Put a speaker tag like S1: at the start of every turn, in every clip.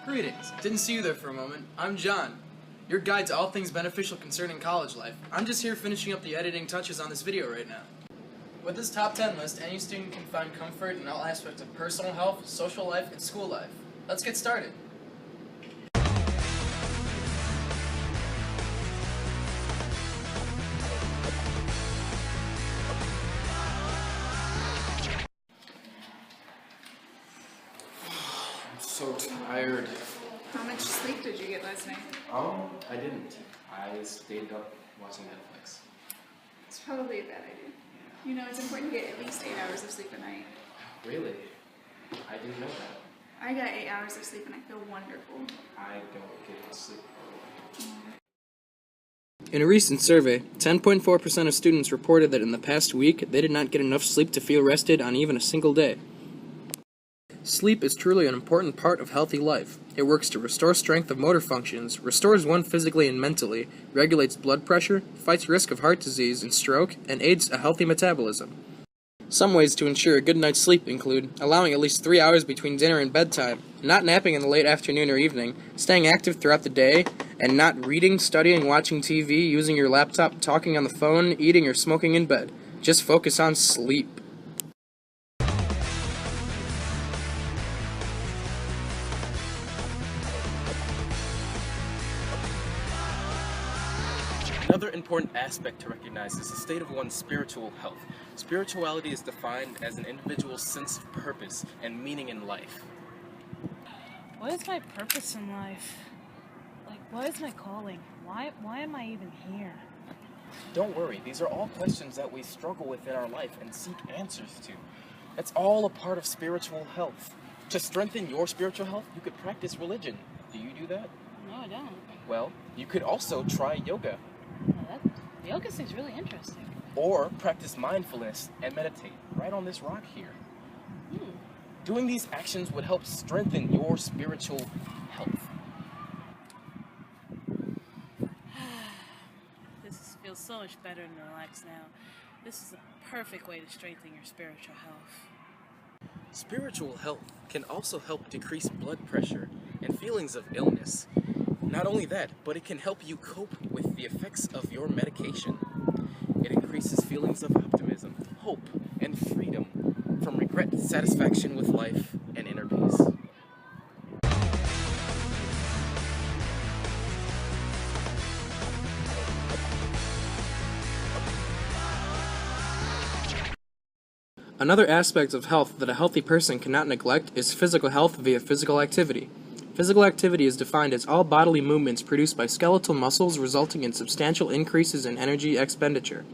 S1: Greetings. Didn't see you there for a moment. I'm John, your guide to all things beneficial concerning college life. I'm just here finishing up the editing touches on this video right now. With this top 10 list, any student can find comfort in all aspects of personal health, social life, and school life. Let's get started. I'm so tired.
S2: How much sleep did you get last night?
S1: I didn't. I stayed up watching Netflix.
S2: It's probably a bad idea. You know, it's important to get at least 8 hours of sleep a night.
S1: Really? I didn't know that.
S2: I got 8 hours of sleep and I feel wonderful.
S1: I don't get to sleep. In a recent survey, 10.4% of students reported that in the past week they did not get enough sleep to feel rested on even a single day. Sleep is truly an important part of healthy life. It works to restore strength of motor functions, restores one physically and mentally, regulates blood pressure, fights risk of heart disease and stroke, and aids a healthy metabolism. Some ways to ensure a good night's sleep include allowing at least 3 hours between dinner and bedtime, not napping in the late afternoon or evening, staying active throughout the day, and not reading, studying, watching TV, using your laptop, talking on the phone, eating, or smoking in bed. Just focus on sleep.
S3: Another important aspect to recognize is the state of one's spiritual health. Spirituality is defined as an individual's sense of purpose and meaning in life.
S4: What is my purpose in life? Like, what is my calling? Why am I even here?
S3: Don't worry, these are all questions that we struggle with in our life and seek answers to. That's all a part of spiritual health. To strengthen your spiritual health, you could practice religion. Do you do that?
S4: No, I don't.
S3: Well, you could also try yoga.
S4: Yoga seems really interesting.
S3: Or practice mindfulness and meditate right on this rock here. Doing these actions would help strengthen your spiritual health.
S4: Feels so much better and relaxed now. This is a perfect way to strengthen your spiritual health.
S3: Spiritual health can also help decrease blood pressure and feelings of illness. Not only that, but it can help you cope with the effects of your medication. It increases feelings of optimism, hope, and freedom from regret, satisfaction with life, and inner peace.
S1: Another aspect of health that a healthy person cannot neglect is physical health via physical activity. Physical activity is defined as all bodily movements produced by skeletal muscles resulting in substantial increases in energy expenditure.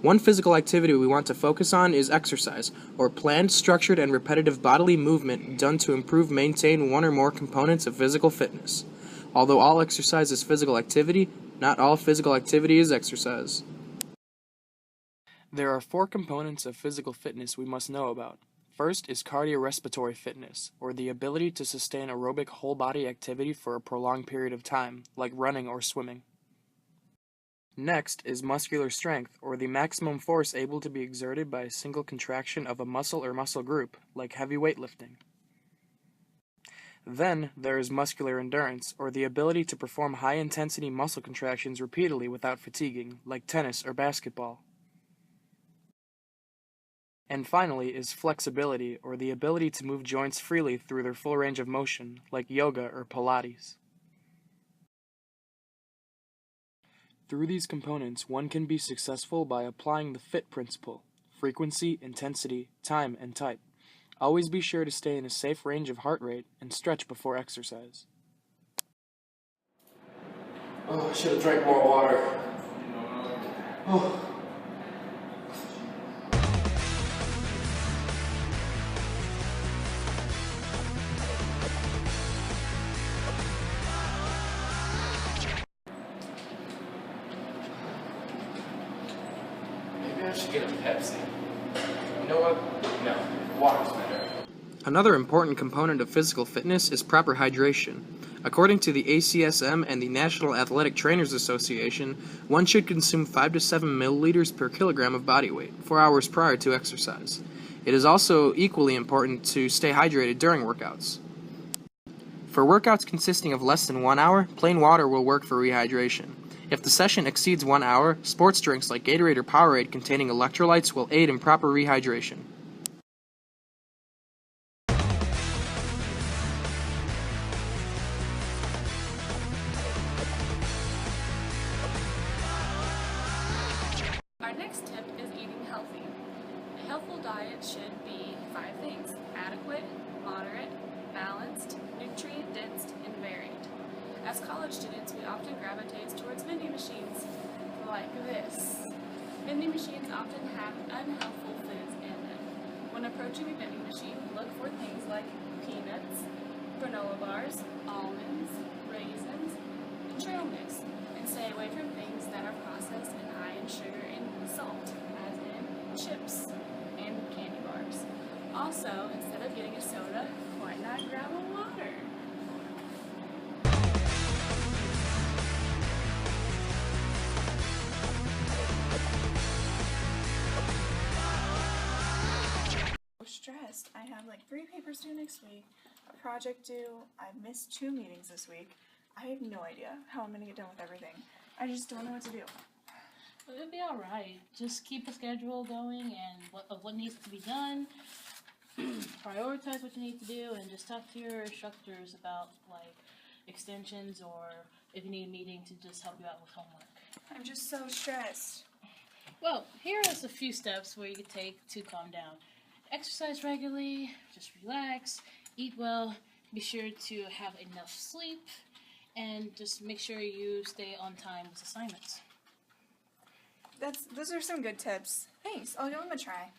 S1: One physical activity we want to focus on is exercise, or planned, structured, and repetitive bodily movement done to improve, maintain one or more components of physical fitness. Although all exercise is physical activity, not all physical activity is exercise. There are 4 components of physical fitness we must know about. First is cardiorespiratory fitness, or the ability to sustain aerobic whole-body activity for a prolonged period of time, like running or swimming. Next is muscular strength, or the maximum force able to be exerted by a single contraction of a muscle or muscle group, like heavy weightlifting. Then there is muscular endurance, or the ability to perform high-intensity muscle contractions repeatedly without fatiguing, like tennis or basketball. And finally is flexibility, or the ability to move joints freely through their full range of motion, like yoga or Pilates. Through these components, one can be successful by applying the FIT principle: frequency, intensity, time, and type. Always be sure to stay in a safe range of heart rate and stretch before exercise.
S5: Oh, I should have drank more water. Oh.
S3: Maybe I should get a Pepsi. You know what? No, water's better.
S1: Another important component of physical fitness is proper hydration. According to the ACSM and the National Athletic Trainers Association, one should consume 5 to 7 milliliters per kilogram of body weight 4 hours prior to exercise. It is also equally important to stay hydrated during workouts. For workouts consisting of less than 1 hour, plain water will work for rehydration. If the session exceeds 1 hour, sports drinks like Gatorade or Powerade containing electrolytes will aid in proper rehydration.
S6: Our next tip is eating healthy. A healthful diet should be 5 things: adequate, moderate, balanced, nutrient-dense, and varied. As college students, we often gravitate towards vending machines like this. Vending machines often have unhealthful foods in them. When approaching a vending machine, look for things like peanuts, granola bars, almonds, raisins, and trail mix, and stay away from things that are processed and high in sugar and salt, as in chips and candy bars. Also, instead of getting a soda, why not grab a water?
S2: Stressed. I have like 3 papers due next week, a project due. I've missed 2 meetings this week. I have no idea how I'm gonna get done with everything. I just don't know what to do.
S4: It'll be alright. Just keep a schedule going and what needs to be done. Prioritize what you need to do and just talk to your instructors about like extensions or if you need a meeting to just help you out with homework.
S2: I'm just so stressed.
S4: Well, here is a few steps where you can take to calm down. Exercise regularly, just relax, eat well, be sure to have enough sleep, and just make sure you stay on time with assignments.
S2: Those are some good tips. Thanks. I'll give them a try.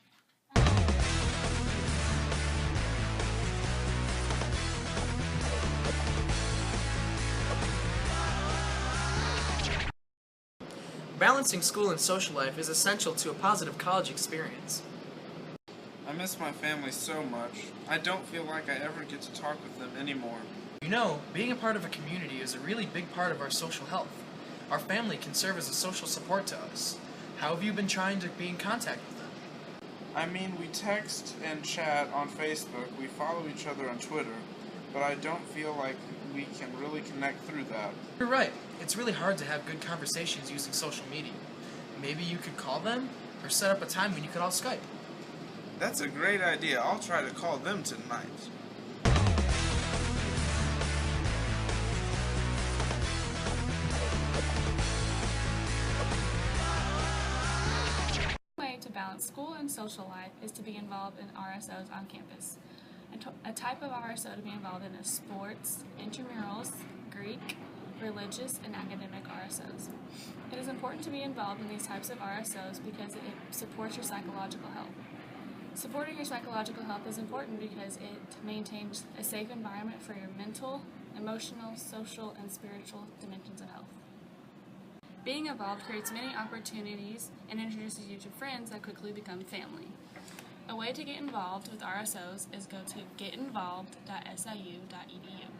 S1: Balancing school and social life is essential to a positive college experience.
S7: I miss my family so much. I don't feel like I ever get to talk with them anymore.
S1: You know, being a part of a community is a really big part of our social health. Our family can serve as a social support to us. How have you been trying to be in contact with them?
S7: I mean, we text and chat on Facebook, we follow each other on Twitter, but I don't feel like we can really connect through that.
S1: You're right. It's really hard to have good conversations using social media. Maybe you could call them, or set up a time when you could all Skype.
S7: That's a great idea. I'll try to call them tonight.
S6: One way to balance school and social life is to be involved in RSOs on campus. A type of RSO to be involved in is sports, intramurals, Greek, religious, and academic RSOs. It is important to be involved in these types of RSOs because it supports your psychological health. Supporting your psychological health is important because it maintains a safe environment for your mental, emotional, social, and spiritual dimensions of health. Being involved creates many opportunities and introduces you to friends that quickly become family. A way to get involved with RSOs is go to getinvolved.siu.edu.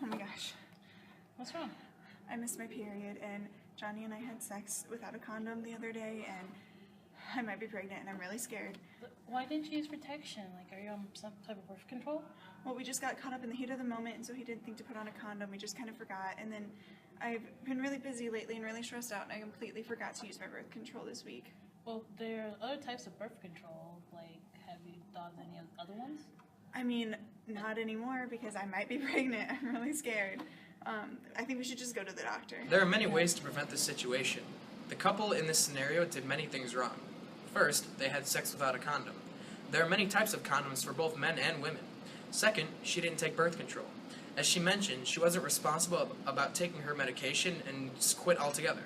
S2: Oh my gosh.
S4: What's wrong?
S2: I missed my period, and Johnny and I had sex without a condom the other day, and I might be pregnant, and I'm really scared.
S4: But why didn't you use protection? Like, are you on some type of birth control?
S2: Well, we just got caught up in the heat of the moment, and so he didn't think to put on a condom. We just kind of forgot, and then I've been really busy lately and really stressed out, and I completely forgot to use my birth control this week.
S4: Well, there are other types of birth control. Like, have you thought of any other ones?
S2: I mean, not anymore, because I might be pregnant. I'm really scared. I think we should just go to the doctor.
S1: There are many ways to prevent this situation. The couple in this scenario did many things wrong. First, they had sex without a condom. There are many types of condoms for both men and women. Second, she didn't take birth control. As she mentioned, she wasn't responsible about taking her medication and just quit altogether.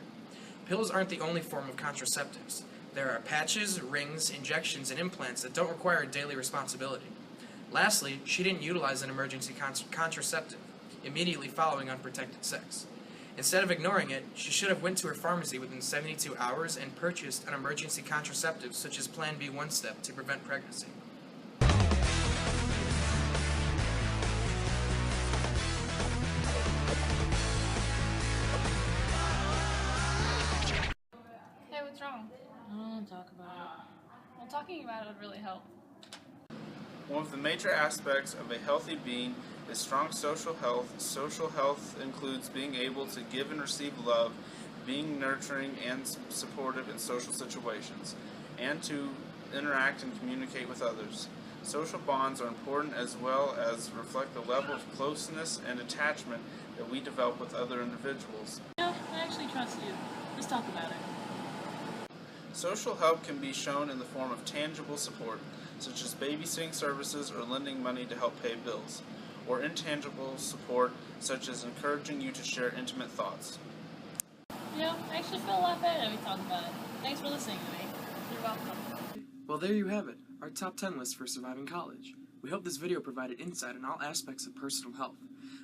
S1: Pills aren't the only form of contraceptives. There are patches, rings, injections, and implants that don't require daily responsibility. Lastly, she didn't utilize an emergency contraceptive immediately following unprotected sex. Instead of ignoring it, she should have went to her pharmacy within 72 hours and purchased an emergency contraceptive such as Plan B one-step to prevent pregnancy.
S4: talk about
S6: Well, talking about it would really help.
S7: One of the major aspects of a healthy being is strong social health. Social health includes being able to give and receive love, being nurturing and supportive in social situations, and to interact and communicate with others. Social bonds are important as well as reflect the level of closeness and attachment that we develop with other individuals.
S4: it. Yeah, I actually trust you. Let's talk about it.
S7: Social help can be shown in the form of tangible support, such as babysitting services or lending money to help pay bills, or intangible support, such as encouraging you to share intimate thoughts.
S4: Yeah, I actually feel a lot better that we talked about it. Thanks for listening to me.
S6: You're welcome.
S1: Well, there you have it, our top 10 list for surviving college. We hope this video provided insight on all aspects of personal health.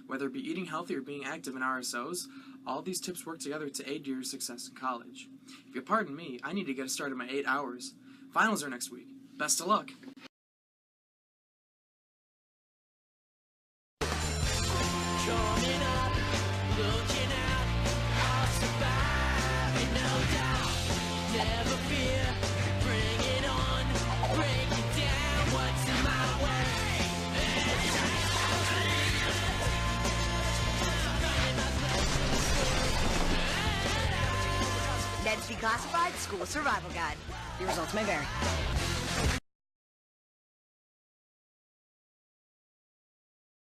S1: Whether it be eating healthy or being active in RSOs, all these tips work together to aid your success in college. If you'll pardon me, I need to get started my 8 hours. Finals are next week. Best of luck!
S8: Coming up, looking out, I'll survive, no doubt. Never fear, bring it on, break it down, what's in my way?
S9: HED Declassified School Survival Guide. The results may vary.